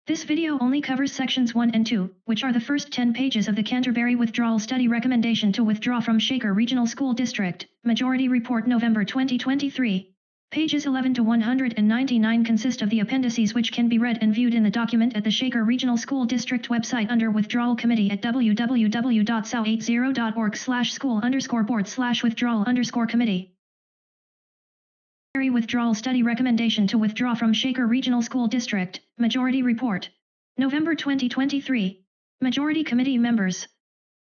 This video only covers sections 1 and 2, which are the first 10 pages of the Canterbury Withdrawal Study Recommendation to Withdraw from Shaker Regional School District, Majority Report November 2023. Pages 11 to 199 consist of the appendices which can be read and viewed in the document at the Shaker Regional School District website under Withdrawal Committee at www.sao80.org/school_board/withdrawal_committee. Withdrawal Study Recommendation to Withdraw from Shaker Regional School District, Majority Report. November 2023. Majority Committee Members: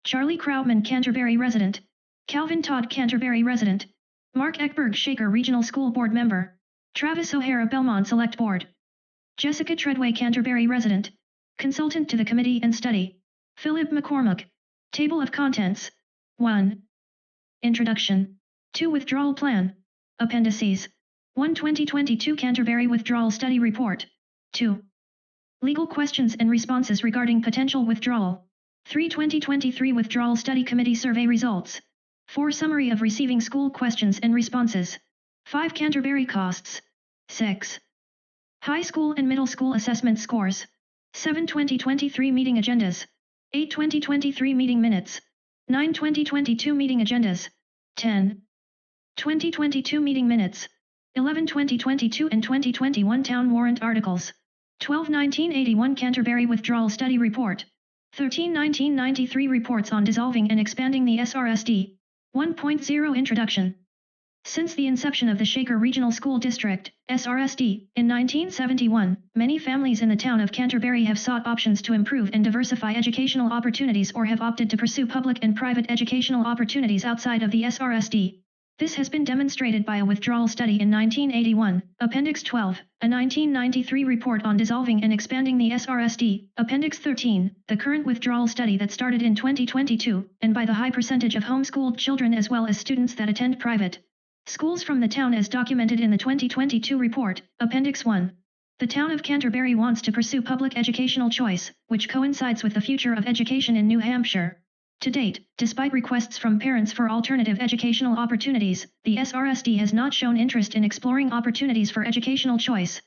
Charlie Krautman, Canterbury resident; Calvin Todd, Canterbury resident; Mark Eckberg, Shaker Regional School Board Member; Travis O'Hara, Belmont Select Board; Jessica Treadway, Canterbury resident. Consultant to the Committee and Study: Philip McCormack. Table of Contents. 1. Introduction. 2. Withdrawal Plan. Appendices. 1. 2022 Canterbury Withdrawal Study Report. 2. Legal questions and responses regarding potential withdrawal. 3. 2023 Withdrawal Study Committee Survey Results. 4. Summary of receiving school questions and responses. 5. Canterbury costs. 6. High school and middle school assessment scores. 7. 2023 meeting agendas. 8. 2023 meeting minutes. 9. 2022 meeting agendas. 10. 2022 meeting minutes. 11. 2022 and 2021 town warrant articles. 12. 1981 Canterbury Withdrawal Study Report. 13. 1993 Reports on Dissolving and Expanding the SRSD. 1.0 Introduction. Since the inception of the Shaker Regional School District, SRSD, in 1971, many families in the town of Canterbury have sought options to improve and diversify educational opportunities or have opted to pursue public and private educational opportunities outside of the SRSD. This has been demonstrated by a withdrawal study in 1981, Appendix 12, a 1993 report on dissolving and expanding the SRSD, Appendix 13, the current withdrawal study that started in 2022, and by the high percentage of homeschooled children as well as students that attend private schools from the town as documented in the 2022 report, Appendix 1. The town of Canterbury wants to pursue public educational choice, which coincides with the future of education in New Hampshire. To date, despite requests from parents for alternative educational opportunities, the SRSD has not shown interest in exploring opportunities for educational choice.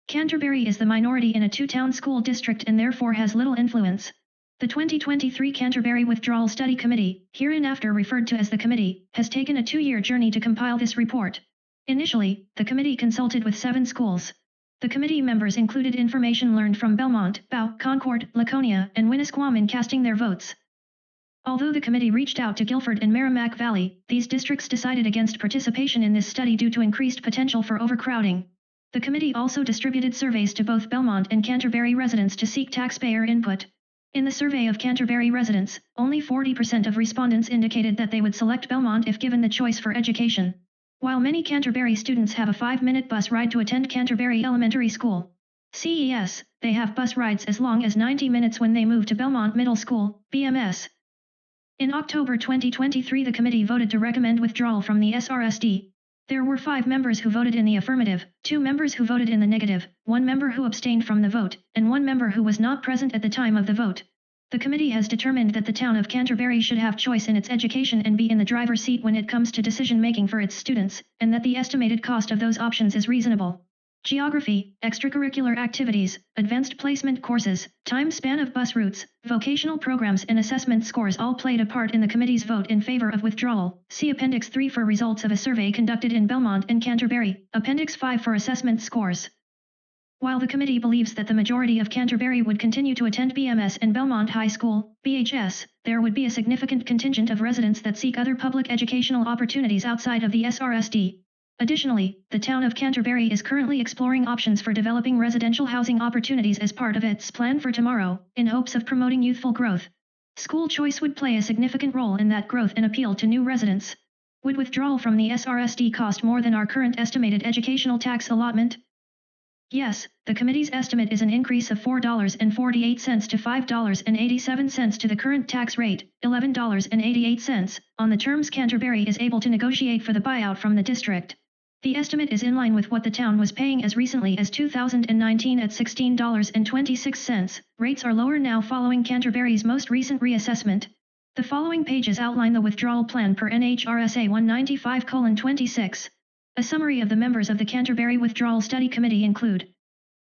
Canterbury is the minority in a two-town school district and therefore has little influence. The 2023 Canterbury Withdrawal Study Committee, hereinafter referred to as the Committee, has taken a 2-year journey to compile this report. Initially, the committee consulted with 7 schools. The committee members included information learned from Belmont, Bow, Concord, Laconia, and Winnisquam in casting their votes. Although the committee reached out to Guilford and Merrimack Valley, these districts decided against participation in this study due to increased potential for overcrowding. The committee also distributed surveys to both Belmont and Canterbury residents to seek taxpayer input. In the survey of Canterbury residents, only 40% of respondents indicated that they would select Belmont if given the choice for education. While many Canterbury students have a 5-minute bus ride to attend Canterbury Elementary School, CES, they have bus rides as long as 90 minutes when they move to Belmont Middle School, BMS. In October 2023 the committee voted to recommend withdrawal from the SRSD. There were 5 members who voted in the affirmative, 2 members who voted in the negative, 1 member who abstained from the vote, and 1 member who was not present at the time of the vote. The committee has determined that the town of Canterbury should have choice in its education and be in the driver's seat when it comes to decision-making for its students, and that the estimated cost of those options is reasonable. Geography, extracurricular activities, advanced placement courses, time span of bus routes, vocational programs and assessment scores all played a part in the committee's vote in favor of withdrawal. See Appendix 3 for results of a survey conducted in Belmont and Canterbury, Appendix 5 for assessment scores. While the committee believes that the majority of Canterbury would continue to attend BMS and Belmont High School, BHS, there would be a significant contingent of residents that seek other public educational opportunities outside of the SRSD. Additionally, the town of Canterbury is currently exploring options for developing residential housing opportunities as part of its Plan for Tomorrow, in hopes of promoting youthful growth. School choice would play a significant role in that growth and appeal to new residents. Would withdrawal from the SRSD cost more than our current estimated educational tax allotment? Yes, the committee's estimate is an increase of $4.48 to $5.87 to the current tax rate, $11.88, on the terms Canterbury is able to negotiate for the buyout from the district. The estimate is in line with what the town was paying as recently as 2019 at $16.26. Rates are lower now following Canterbury's most recent reassessment. The following pages outline the withdrawal plan per NHRSA 195:26. A summary of the members of the Canterbury Withdrawal Study Committee include: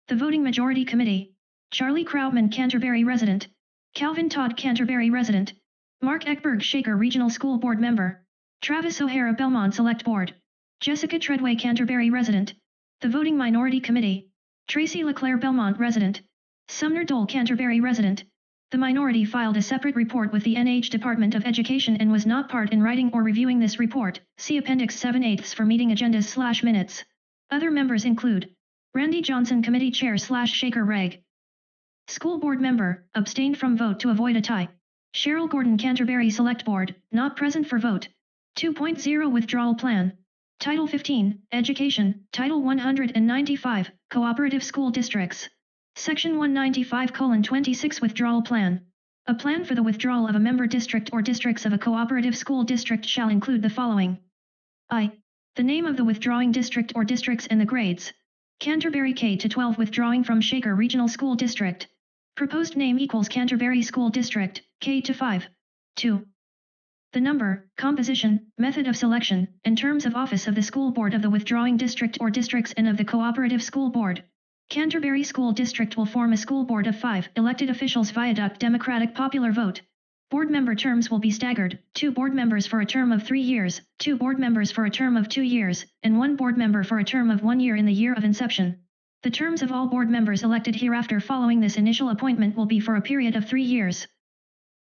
the Voting Majority Committee, Charlie Krautman, Canterbury resident. Calvin Todd, Canterbury resident. Mark Eckberg, Shaker Regional School Board member. Travis O'Hara, Belmont Select Board. Jessica Treadway, Canterbury resident. The Voting Minority Committee. Tracy Leclerc, Belmont resident. Sumner Dole, Canterbury resident. The minority filed a separate report with the NH Department of Education and was not part in writing or reviewing this report. See Appendix 7/8 for meeting agendas/minutes. Other members include Randy Johnson, Committee Chair/Shaker Reg. School Board member, abstained from vote to avoid a tie. Cheryl Gordon, Canterbury Select Board, not present for vote. 2.0 Withdrawal Plan. Title 15, Education, Title 195, Cooperative School Districts. Section 195:26 Withdrawal Plan. A plan for the withdrawal of a member district or districts of a cooperative school district shall include the following. I. The name of the withdrawing district or districts and the grades. Canterbury K-12 withdrawing from Shaker Regional School District. Proposed name equals Canterbury School District, K-5. 2. The number, composition, method of selection, and terms of office of the school board of the withdrawing district or districts and of the cooperative school board. Canterbury School District will form a school board of 5 elected officials via democratic popular vote. Board member terms will be staggered, 2 board members for a term of 3 years, 2 board members for a term of 2 years, and 1 board member for a term of 1 year in the year of inception. The terms of all board members elected hereafter following this initial appointment will be for a period of 3 years.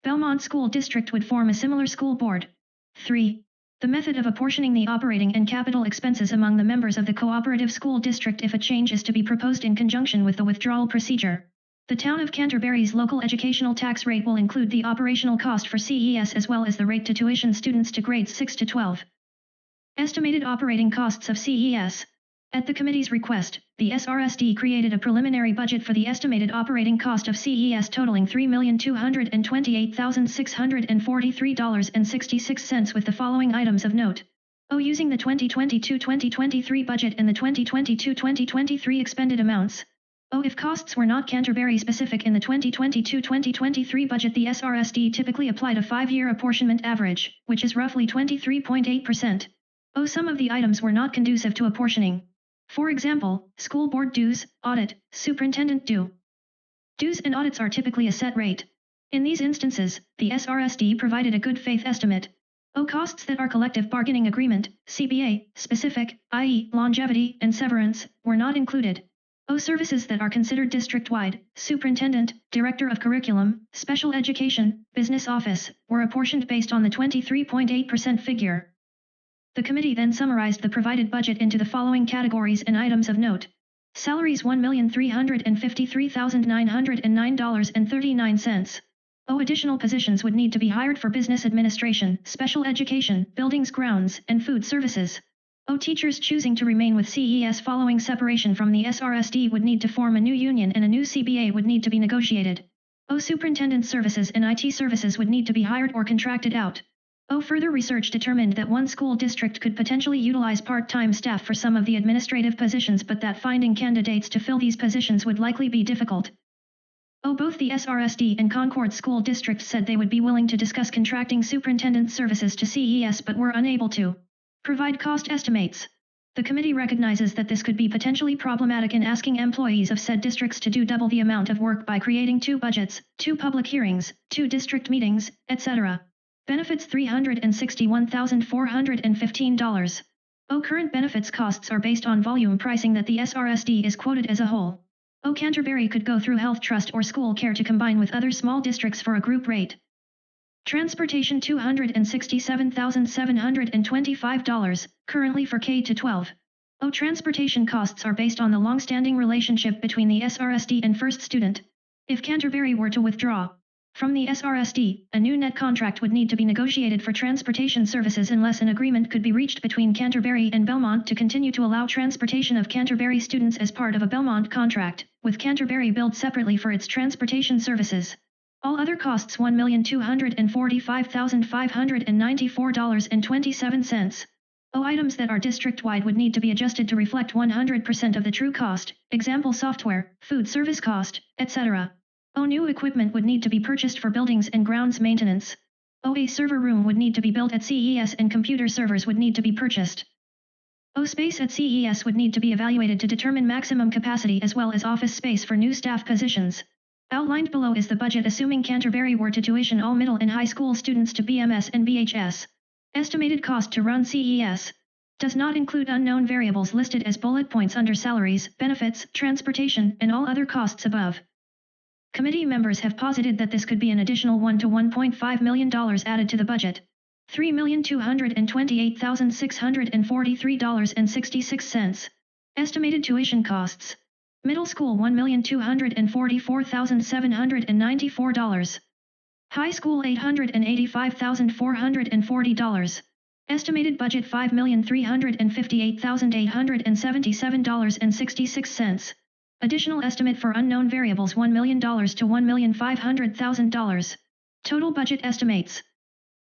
Belmont School District would form a similar school board. 3. The method of apportioning the operating and capital expenses among the members of the cooperative school district if a change is to be proposed in conjunction with the withdrawal procedure. The town of Canterbury's local educational tax rate will include the operational cost for CES as well as the rate to tuition students to grades 6 to 12. Estimated operating costs of CES. At the committee's request, the SRSD created a preliminary budget for the estimated operating cost of CES totaling $3,228,643.66 with the following items of note. Using the 2022-2023 budget and the 2022-2023 expended amounts. If costs were not Canterbury specific in the 2022-2023 budget, the SRSD typically applied a 5-year apportionment average, which is roughly 23.8%. Some of the items were not conducive to apportioning. For example, school board dues, audit, superintendent due. Dues and audits are typically a set rate. In these instances, the SRSD provided a good faith estimate. Costs that are collective bargaining agreement, CBA, specific, i.e., longevity and severance, were not included. Services that are considered district-wide, superintendent, director of curriculum, special education, business office, were apportioned based on the 23.8% figure. The committee then summarized the provided budget into the following categories and items of note. Salaries $1,353,909.39. Additional positions would need to be hired for business administration, special education, buildings, grounds, and food services. Teachers choosing to remain with CES following separation from the SRSD would need to form a new union and a new CBA would need to be negotiated. Superintendent services and IT services would need to be hired or contracted out. Further research determined that one school district could potentially utilize part-time staff for some of the administrative positions, but that finding candidates to fill these positions would likely be difficult. Both the SRSD and Concord School District said they would be willing to discuss contracting superintendent services to CES but were unable to provide cost estimates. The committee recognizes that this could be potentially problematic in asking employees of said districts to do double the amount of work by creating 2 budgets, 2 public hearings, 2 district meetings, etc. Benefits $361,415. Current benefits costs are based on volume pricing that the SRSD is quoted as a whole. Canterbury could go through Health Trust or School Care to combine with other small districts for a group rate. Transportation $267,725, currently for K-12. Transportation costs are based on the long-standing relationship between the SRSD and First Student. If Canterbury were to withdraw from the SRSD, a new net contract would need to be negotiated for transportation services unless an agreement could be reached between Canterbury and Belmont to continue to allow transportation of Canterbury students as part of a Belmont contract, with Canterbury billed separately for its transportation services. All other costs $1,245,594.27. Items that are district-wide would need to be adjusted to reflect 100% of the true cost, example software, food service cost, etc. New equipment would need to be purchased for buildings and grounds maintenance. A server room would need to be built at CES and computer servers would need to be purchased. O space at CES would need to be evaluated to determine maximum capacity as well as office space for new staff positions. Outlined below is the budget assuming Canterbury were to tuition all middle and high school students to BMS and BHS. Estimated cost to run CES. Does not include unknown variables listed as bullet points under salaries, benefits, transportation, and all other costs above. Committee members have posited that this could be an additional $1 to $1.5 million added to the budget. $3,228,643.66. Estimated tuition costs. Middle school $1,244,794. High school $885,440. Estimated budget $5,358,877.66. Additional estimate for unknown variables $1 million to $1,500,000. Total budget estimates.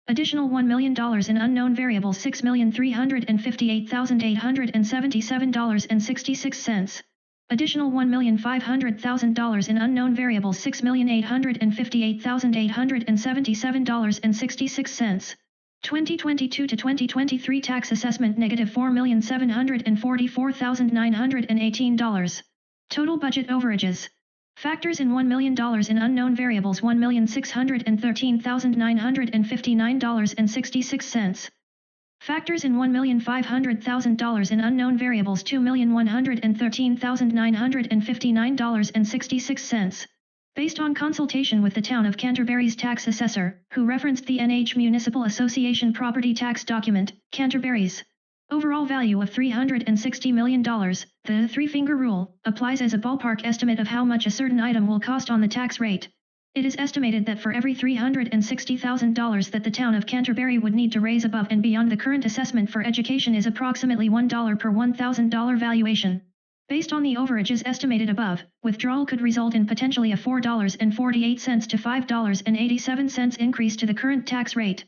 Additional $1 million in unknown variables $6,358,877.66. Additional $1,500,000 in unknown variables $6,858,877.66. 2022 to 2023 tax assessment negative $4,744,918. Total budget overages. Factors in $1 million in unknown variables $1,613,959.66. Factors in $1,500,000 in unknown variables $2,113,959.66. Based on consultation with the town of Canterbury's tax assessor, who referenced the NH Municipal Association property tax document, Canterbury's overall value of $360 million, the three-finger rule applies as a ballpark estimate of how much a certain item will cost on the tax rate. It is estimated that for every $360,000 that the town of Canterbury would need to raise above and beyond the current assessment for education is approximately $1 per $1,000 valuation. Based on the overages estimated above, withdrawal could result in potentially a $4.48 to $5.87 increase to the current tax rate.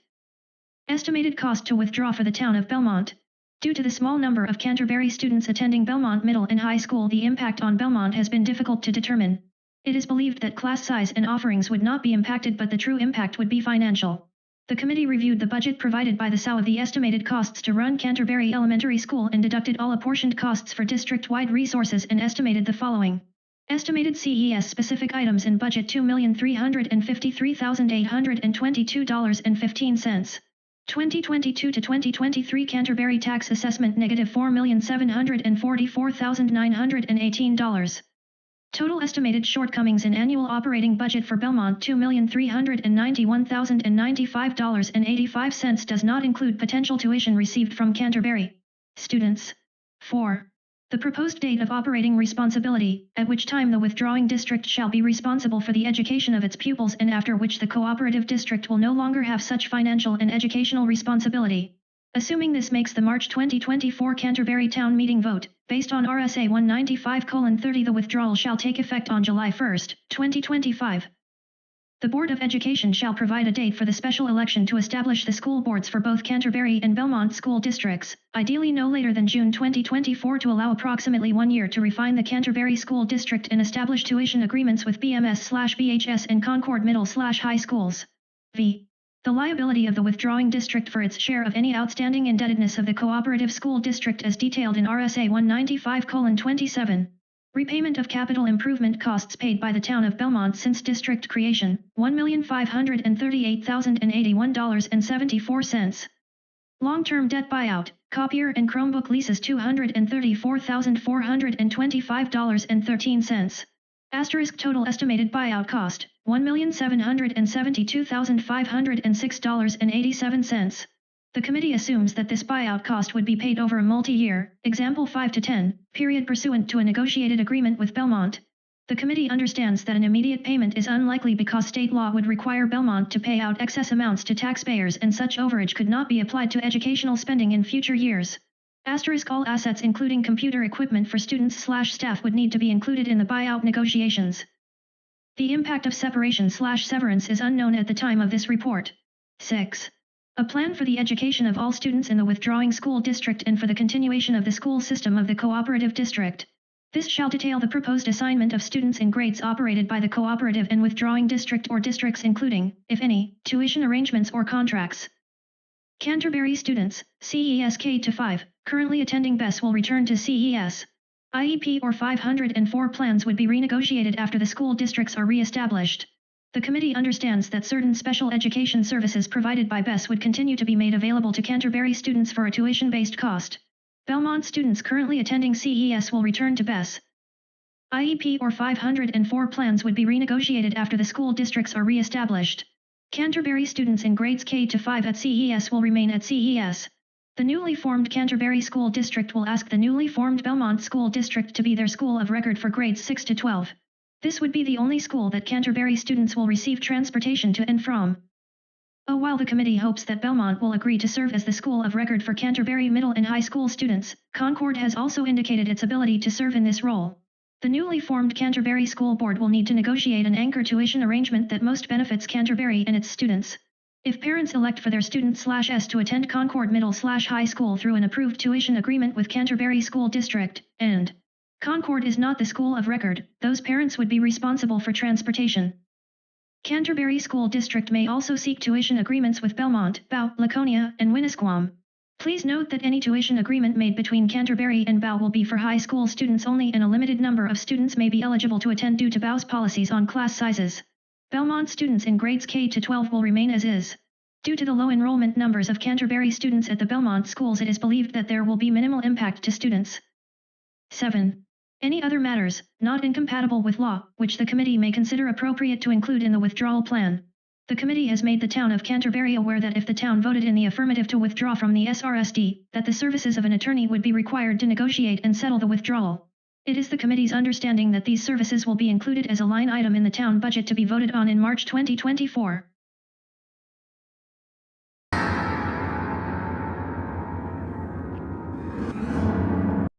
Estimated cost to withdraw for the town of Belmont. Due to the small number of Canterbury students attending Belmont Middle and High School, the impact on Belmont has been difficult to determine. It is believed that class size and offerings would not be impacted, but the true impact would be financial. The committee reviewed the budget provided by the SAU of the estimated costs to run Canterbury Elementary School and deducted all apportioned costs for district-wide resources and estimated the following. Estimated CES specific items in budget $2,353,822.15. 2022 to 2023 Canterbury tax assessment negative $4,744,918. Total estimated shortcomings in annual operating budget for Belmont $2,391,095.85 does not include potential tuition received from Canterbury students. 4. The proposed date of operating responsibility, at which time the withdrawing district shall be responsible for the education of its pupils and after which the cooperative district will no longer have such financial and educational responsibility. Assuming this makes the March 2024 Canterbury Town Meeting vote, based on RSA 195:30, the withdrawal shall take effect on July 1, 2025. The Board of Education shall provide a date for the special election to establish the school boards for both Canterbury and Belmont school districts, ideally no later than June 2024, to allow approximately 1 year to refine the Canterbury School District and establish tuition agreements with BMS/BHS and Concord Middle/High Schools. V. The liability of the withdrawing district for its share of any outstanding indebtedness of the cooperative school district as detailed in RSA 195:27. Repayment of capital improvement costs paid by the town of Belmont since district creation, $1,538,081.74. Long-term debt buyout, copier and Chromebook leases $234,425.13. Asterisk total estimated buyout cost, $1,772,506.87. The committee assumes that this buyout cost would be paid over a multi-year, example 5 to 10, period pursuant to a negotiated agreement with Belmont. The committee understands that an immediate payment is unlikely because state law would require Belmont to pay out excess amounts to taxpayers and such overage could not be applied to educational spending in future years. Asterisk all assets including computer equipment for students/staff would need to be included in the buyout negotiations. The impact of separation/severance is unknown at the time of this report. 6. A plan for the education of all students in the withdrawing school district and for the continuation of the school system of the cooperative district. This shall detail the proposed assignment of students in grades operated by the cooperative and withdrawing district or districts including, if any, tuition arrangements or contracts. Canterbury students, CES K-5, currently attending BES will return to CES. IEP or 504 plans would be renegotiated after the school districts are re-established. The committee understands that certain special education services provided by BES would continue to be made available to Canterbury students for a tuition-based cost. Belmont students currently attending CES will return to BES. IEP or 504 plans would be renegotiated after the school districts are re-established. Canterbury students in grades K-5 at CES will remain at CES. The newly formed Canterbury School District will ask the newly formed Belmont School District to be their school of record for grades 6 to 12. This would be the only school that Canterbury students will receive transportation to and from. While the committee hopes that Belmont will agree to serve as the school of record for Canterbury middle and high school students, Concord has also indicated its ability to serve in this role. The newly formed Canterbury School Board will need to negotiate an anchor tuition arrangement that most benefits Canterbury and its students. If parents elect for their student/s to attend Concord Middle/High School through an approved tuition agreement with Canterbury School District, and Concord is not the school of record, those parents would be responsible for transportation. Canterbury School District may also seek tuition agreements with Belmont, Bow, Laconia, and Winnisquam. Please note that any tuition agreement made between Canterbury and Bow will be for high school students only, and a limited number of students may be eligible to attend due to Bow's policies on class sizes. Belmont students in grades K-12 will remain as is. Due to the low enrollment numbers of Canterbury students at the Belmont schools, it is believed that there will be minimal impact to students. 7. Any other matters, not incompatible with law, which the committee may consider appropriate to include in the withdrawal plan. The committee has made the town of Canterbury aware that if the town voted in the affirmative to withdraw from the SRSD, that the services of an attorney would be required to negotiate and settle the withdrawal. It is the committee's understanding that these services will be included as a line item in the town budget to be voted on in March 2024.